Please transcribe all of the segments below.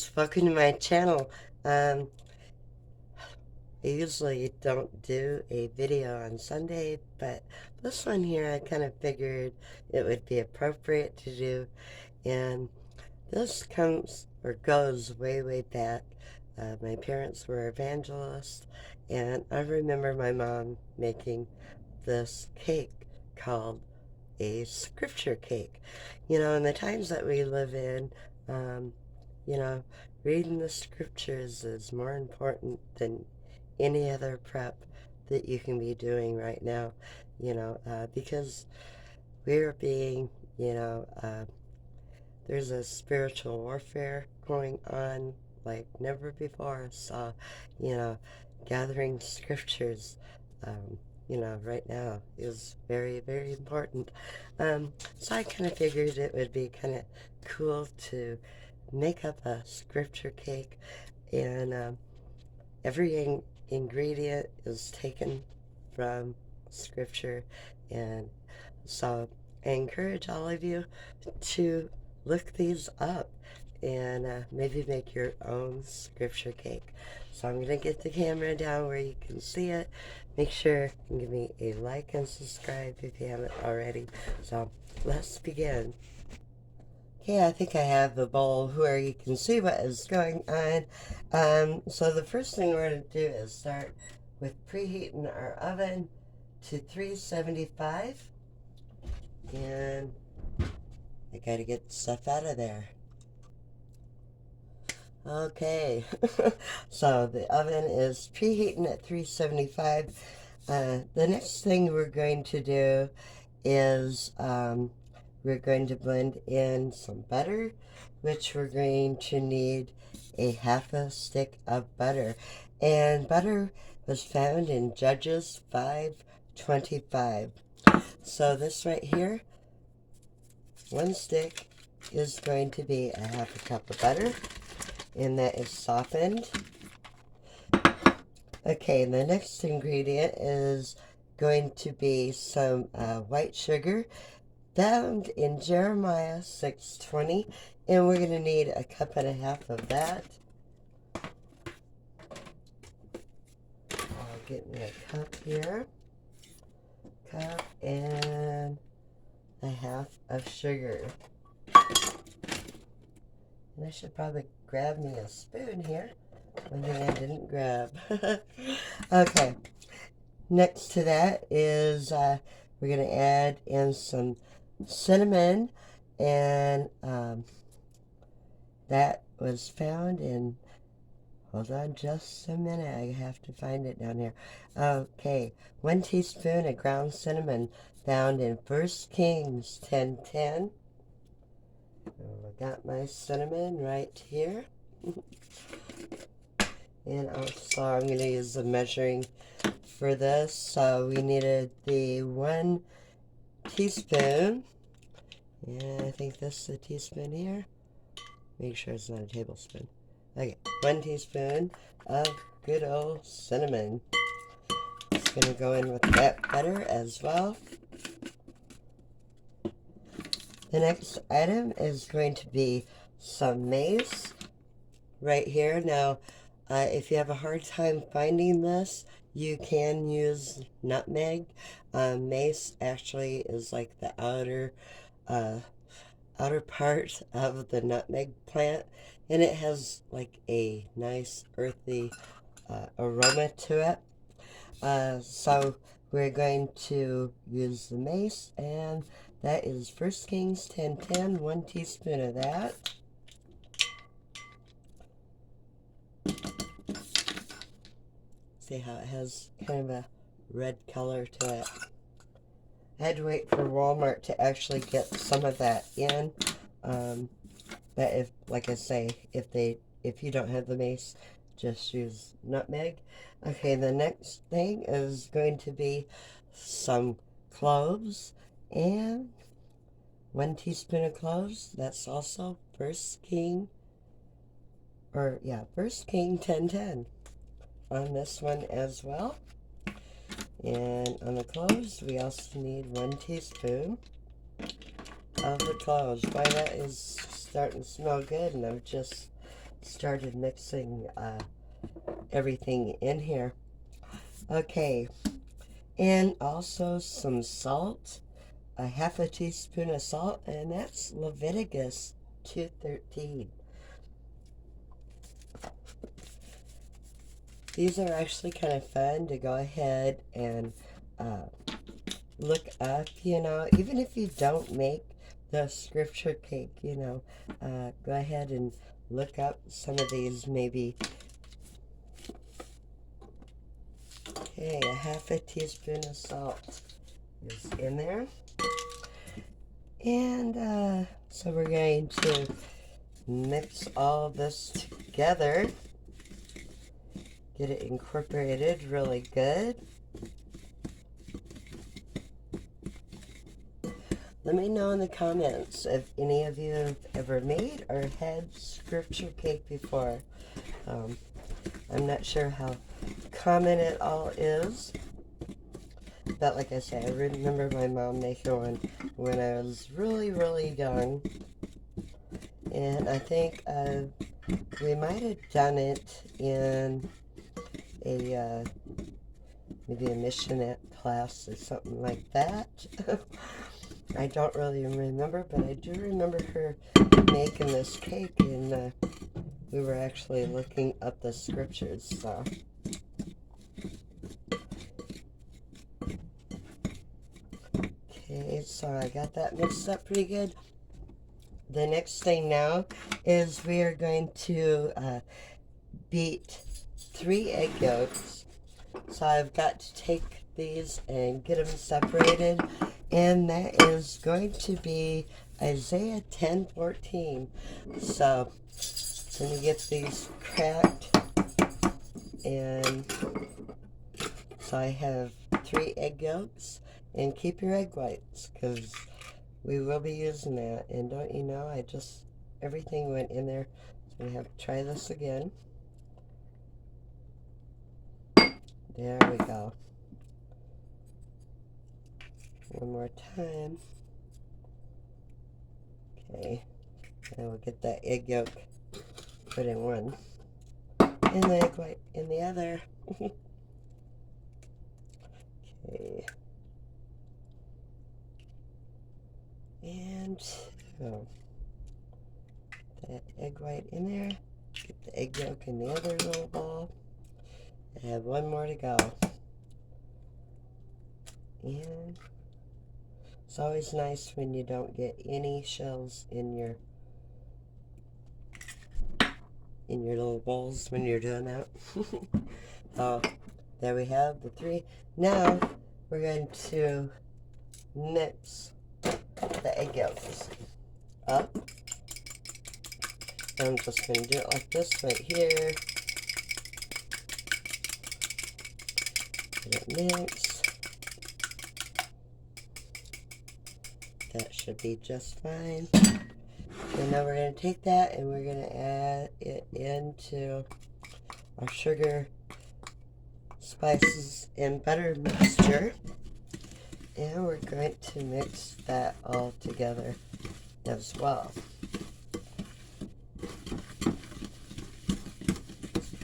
guys, welcome to my channel. I usually don't do a video on Sunday, but this one here I kind of figured it would be appropriate to do, and this comes or goes way, way back. My parents were evangelists, and I remember my mom making this cake called a scripture cake. In the times that we live in, um, you know, reading the scriptures is more important than any other prep that you can be doing right now, because we're being, there's a spiritual warfare going on like never before. So, you know, gathering scriptures, right now is very, very important. So I kind of figured it would be kind of cool to make up a scripture cake, and every ingredient is taken from scripture, and so I encourage all of you to look these up and maybe make your own scripture cake. So I'm going to get the camera down where you can see it. Make sure and give me a like and subscribe if you haven't already. So let's begin. Okay, I think I have the bowl where you can see what is going on. So the first thing we're going to do is start with preheating our oven to 375. And I got to get the stuff out of there. Okay, so the oven is preheating at 375. The next thing we're going to do is we're going to blend in some butter, which we're going to need a half a stick of butter. And butter was found in Judges 5:25. So this right here, one stick is going to be a half a cup of butter, and that is softened. Okay, the next ingredient is going to be some white sugar, found in Jeremiah 6:20, and we're going to need a cup and a half of that. I'll get me a cup here, cup and a half of sugar. And I should probably grab me a spoon here. One thing I didn't grab. Okay, next to that is we're going to add in some cinnamon, and that was found in, hold on just a minute, I have to find it down here. Okay, 1 teaspoon of ground cinnamon, found in 1 Kings 10:10. I got my cinnamon right here. And also I'm going to use the measuring for this. So we needed the 1 teaspoon. And I think this is a teaspoon here. Make sure it's not a tablespoon. Okay, 1 teaspoon of good old cinnamon. It's going to go in with that butter as well. The next item is going to be some mace right here. Now, if you have a hard time finding this, you can use nutmeg. Mace actually is like the outer part of the nutmeg plant, and it has like a nice earthy aroma to it. So we're going to use the mace, and that is 1 Kings 10:10, 1 teaspoon of that. See how it has kind of a red color to it. I had to wait for Walmart to actually get some of that in. But if, like I say, if you don't have the mace, just use nutmeg. Okay, the next thing is going to be some cloves, and 1 teaspoon of cloves. That's also 1 King 10:10 on this one as well. And on the cloves, we also need 1 teaspoon of the cloves. Boy, that is starting to smell good, and I've just started mixing everything in here. Okay, and also some salt, a half a teaspoon of salt, and that's Leviticus 2:13. These are actually kind of fun to go ahead and look up, even if you don't make the scripture cake, go ahead and look up some of these maybe. Okay, a half a teaspoon of salt is in there. And so we're going to mix all this together, get it incorporated really good. Let me know in the comments if any of you have ever made or had scripture cake before. I'm not sure how common it all is, but like I say, I remember my mom making one when I was really, really young, and I think we might have done it in a maybe a missionette class or something like that. I don't really remember, but I do remember her making this cake, and we were actually looking up the scriptures, so. Okay, so I got that mixed up pretty good. The next thing now is we are going to beat 3 egg yolks. So I've got to take these and get them separated, and that is going to be Isaiah 10:14. So let me get these cracked, and so I have 3 egg yolks, and keep your egg whites because we will be using that. And don't you know, everything went in there, so we have to try this again. There we go. One more time. Okay, and we'll get that egg yolk put in one, and the egg white in the other. Okay. And that egg white in there. Get the egg yolk in the other little bowl. I have one more to go. And it's always nice when you don't get any shells in your little bowls when you're doing that. So there we have the 3. Now we're going to mix the egg yolks up. I'm just going to do it like this right here. Get it mixed. That should be just fine. And now we're going to take that and we're going to add it into our sugar, spices, and butter mixture. And we're going to mix that all together as well.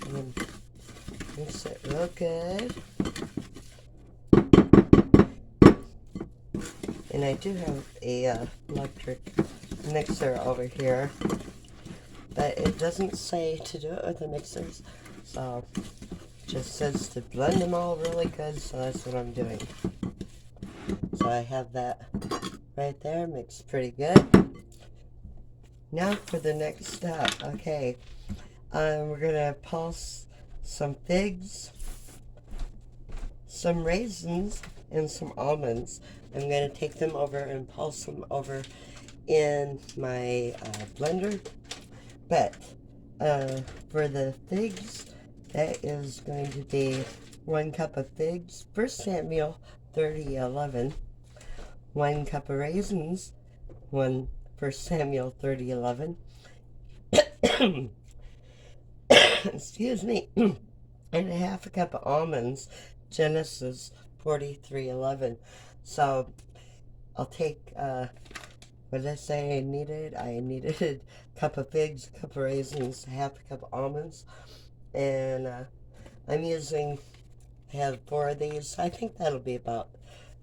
And mix it real good. And I do have a electric mixer over here, but it doesn't say to do it with the mixers, so it just says to blend them all really good, so that's what I'm doing. So I have that right there, mixed pretty good. Now for the next step. Okay, we're gonna pulse some figs, some raisins, and some almonds. I'm gonna take them over and pulse them over in my blender. But for the figs, that is going to be 1 cup of figs, 1 Samuel 30:11. 1 cup of raisins, 1 Samuel 30:11. Excuse me. And a half a cup of almonds, Genesis 43:11. So I'll take, what did I say I needed? I needed a cup of figs, a cup of raisins, half a cup of almonds, and I'm using, I have 4 of these. I think that'll be about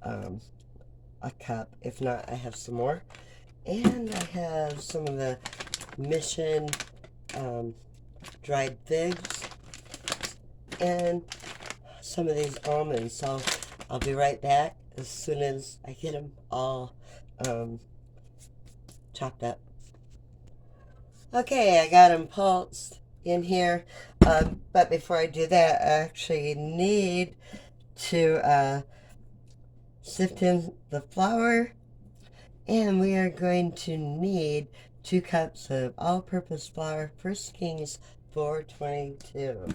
a cup. If not, I have some more. And I have some of the Mission dried figs and some of these almonds. So I'll be right back as soon as I get them all chopped up. Okay, I got them pulsed in here, but before I do that, I actually need to sift in the flour, and we are going to need 2 cups of all-purpose flour, First Kings 422.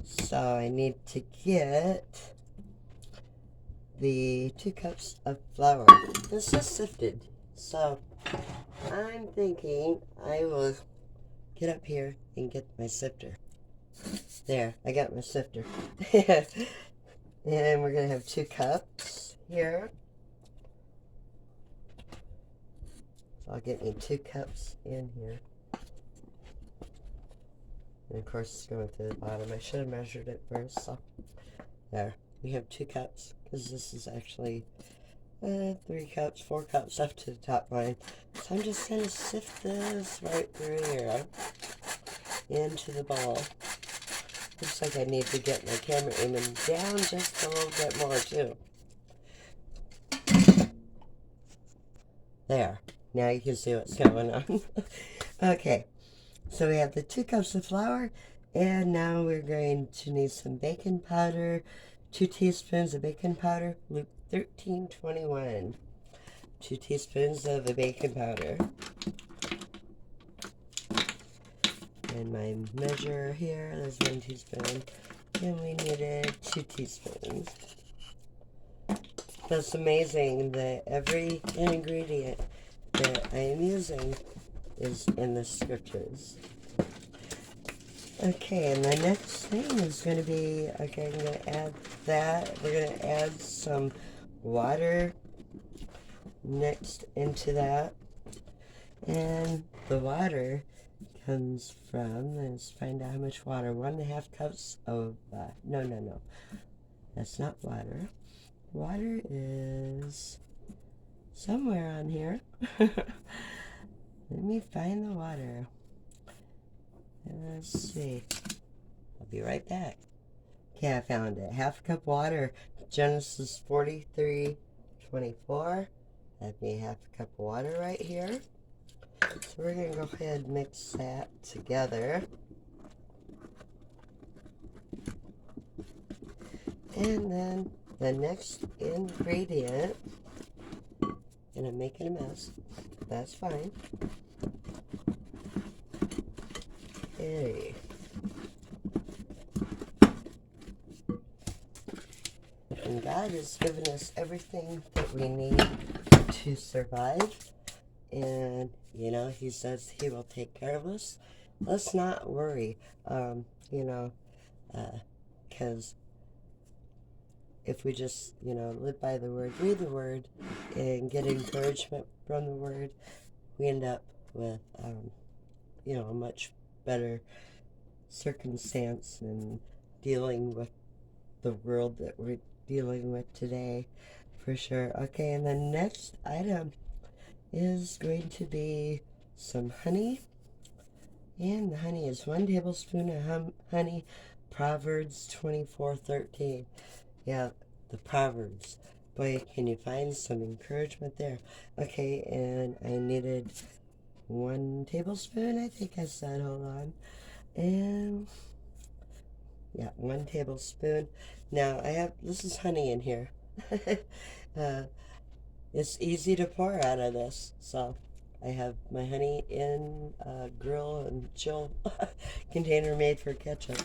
So I need to get the 2 cups of flour. This is sifted, so I'm thinking I will get up here and get my sifter. There, I got my sifter. And we're going to have 2 cups here. So I'll get me 2 cups in here. And of course it's going to the bottom. I should have measured it first. So there, we have 2 cups, because this is actually 3 cups, 4 cups up to the top line. So I'm just going to sift this right through here into the bowl. Looks like I need to get my camera aiming down just a little bit more too. There. Now you can see what's going on. Okay. So we have the 2 cups of flour, and now we're going to need some baking powder. 2 teaspoons of baking powder, Luke 13:21. 2 teaspoons of the baking powder. And my measure here, there's 1 teaspoon, and we needed 2 teaspoons. That's amazing that every ingredient that I am using is in the scriptures. Okay, and the next thing is going to be, okay, I'm going to add that. We're going to add some water next into that. And the water comes from, let's find out how much water, 1.5 cups of, no, that's not water. Water is somewhere on here. Let me find the water. Let's see. I'll be right back. Okay, I found it. 1/2 cup water. Genesis 43:24. That'd be 1/2 cup of water right here. So we're going to go ahead and mix that together. And then the next ingredient, and I'm making a mess. That's fine. Okay. And God has given us everything that we need to survive. And, you know, He says He will take care of us. Let's not worry, because if we just, live by the Word, read the Word, and get encouragement from the Word, we end up with, a much better circumstance in dealing with the world that we're dealing with today, for sure. Okay, and the next item is going to be some honey, and the honey is 1 tablespoon of honey, Proverbs 24:13. Yeah, the Proverbs. Boy, can you find some encouragement there. Okay, and I needed 1 tablespoon, I think I said, hold on. And, yeah, 1 tablespoon. Now, this is honey in here. It's easy to pour out of this, so I have my honey in a grill and chill container made for ketchup.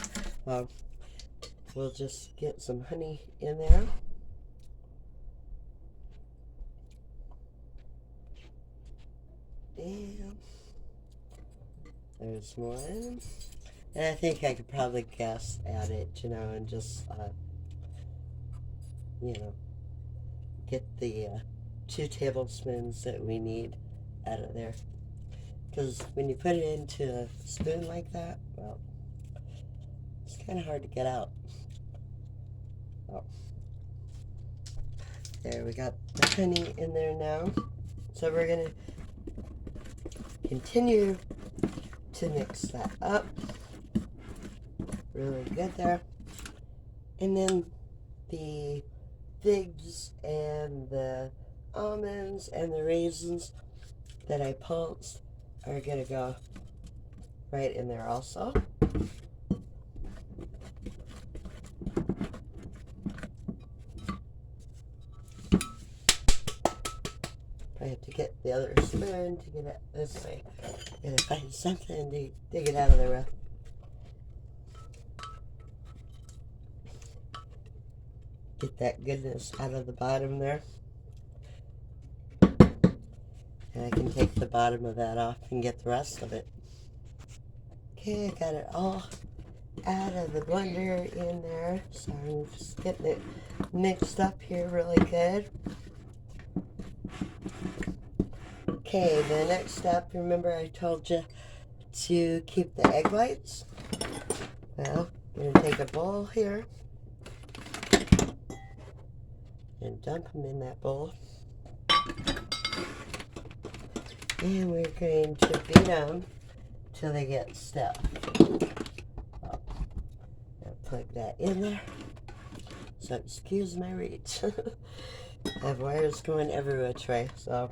We'll just get some honey in there. And there's 1. And I think I could probably guess at it, and just, get the 2 tablespoons that we need out of there. Because when you put it into a spoon like that, well, it's kind of hard to get out. Oh. There, we got the honey in there now. So we're going to continue to mix that up. Really good there. And then the figs and the almonds and the raisins that I pulsed are going to go right in there also. I have to get the other spoon to get it this way. Gotta find something to dig it out of the rough. Get that goodness out of the bottom there. And I can take the bottom of that off and get the rest of it. Okay, I got it all out of the blender in there. So I'm just getting it mixed up here really good. Okay, the next step, remember I told you to keep the egg whites? Well, I'm going to take a bowl here and dump them in that bowl. And we're going to beat them till they get stiff. Oh, I'll plug that in there. So excuse my reach. I have wires going every which way, so.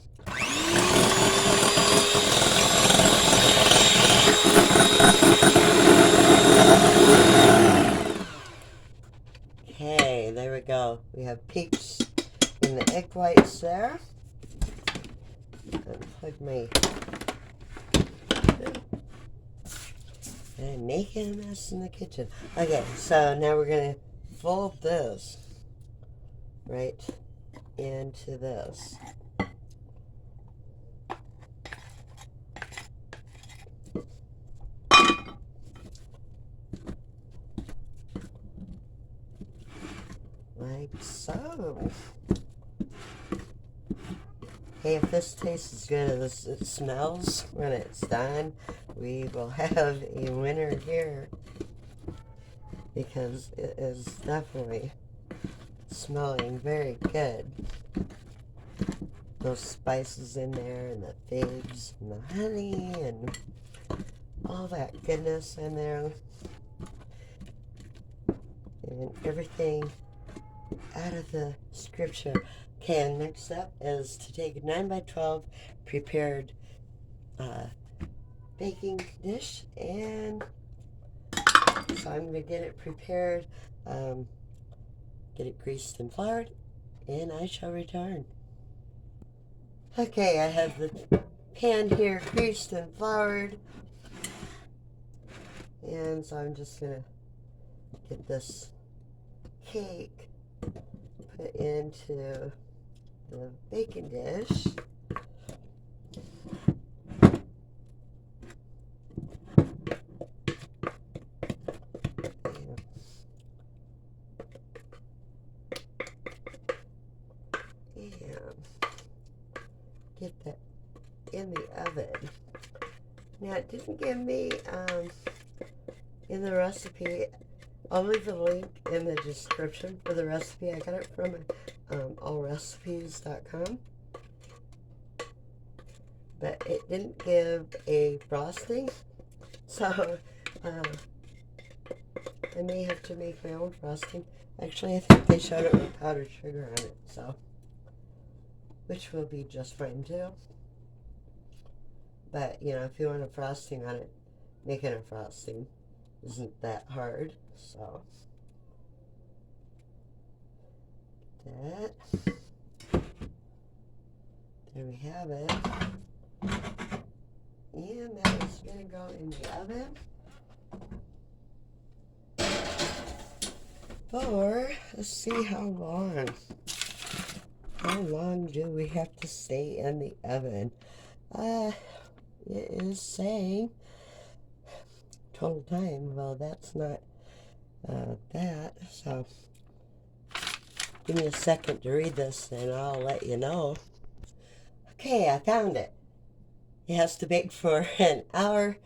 Okay, there we go. We have peaks in the egg whites there. Unplug my. I'm making a mess in the kitchen. Okay, so now we're going to fold this right into this. Like so. Hey, if this tastes as good as it smells when it's done, we will have a winner here, because it is definitely smelling very good. Those spices in there, and the figs, and the honey, and all that goodness in there, and everything out of the scripture. Okay, and next up is to take a 9x12 prepared baking dish, and so I'm going to get it prepared, get it greased and floured, and I shall return. Okay, I have the pan here greased and floured, and so I'm just going to get this cake put into the baking dish. And get that in the oven. Now, it didn't give me in the recipe. I'll leave the link in the description for the recipe. I got it from allrecipes.com. But it didn't give a frosting, so I may have to make my own frosting. Actually, I think they showed it with powdered sugar on it, so, which will be just fine too. But, you know, if you want a frosting on it, making a frosting isn't that hard, so. That. There we have it. And that is going to go in the oven for, let's see how long. How long do we have to stay in the oven? It is saying total time. Well, that's not that, so give me a second to read this and I'll let you know. Okay, I found it. It has to bake for an hour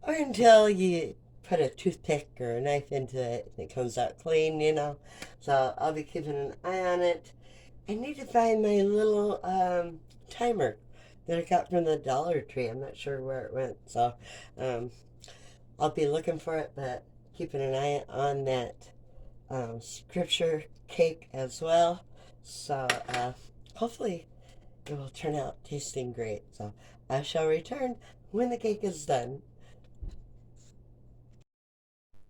or until you put a toothpick or a knife into it and it comes out clean, you know. So I'll be keeping an eye on it. I need to find my little timer that I got from the Dollar Tree. I'm not sure where it went. So um, I'll be looking for it, but keeping an eye on that scripture cake as well. So hopefully it will turn out tasting great. So I shall return when the cake is done.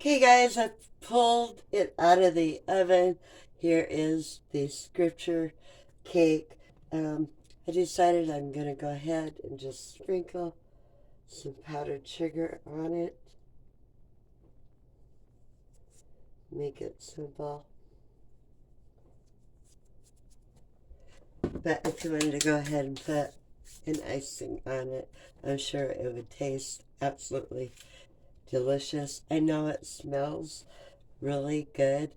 Okay, guys, I pulled it out of the oven. Here is the scripture cake. I decided I'm going to go ahead and just sprinkle some powdered sugar on it. Make it simple. But if you wanted to go ahead and put an icing on it, I'm sure it would taste absolutely delicious. I know it smells really good.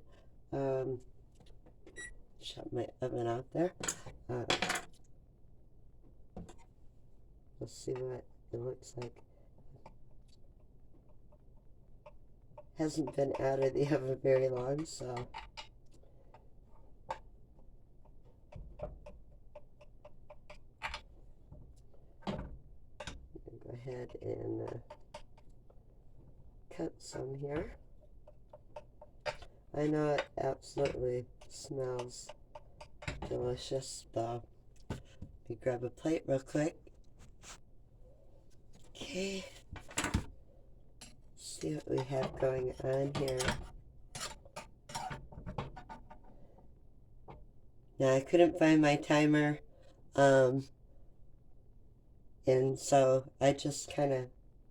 Shut my oven out there. Let's see what it looks like. Hasn't been out of the oven very long, so go ahead and cut some here. I know it absolutely smells delicious, though. Let me grab a plate real quick. Okay. See what we have going on here. Now, I couldn't find my timer, and so I just kind of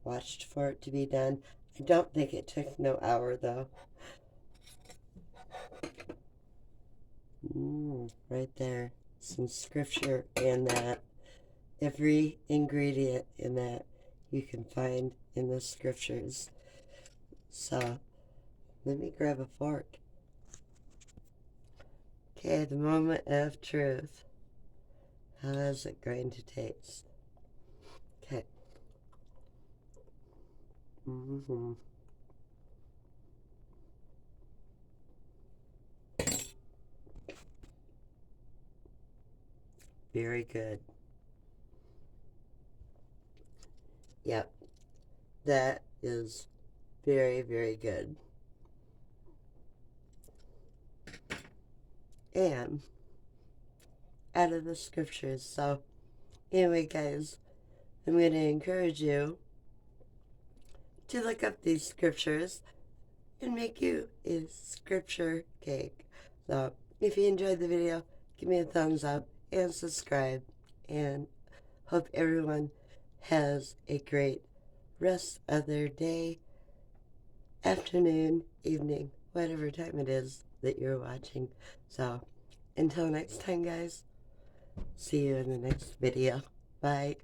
watched for it to be done. I don't think it took no hour, though. Right there. Some scripture in that. Every ingredient in that you can find in the scriptures. So, let me grab a fork. Okay, the moment of truth. How is it going to taste? Okay. Very good. Yep. That is very, very good. And out of the scriptures. So, anyway, guys, I'm going to encourage you to look up these scriptures and make you a scripture cake. So, if you enjoyed the video, give me a thumbs up and subscribe. And hope everyone has a great rest of their day, afternoon, evening, whatever time it is that you're watching. So, until next time, guys, see you in the next video. Bye.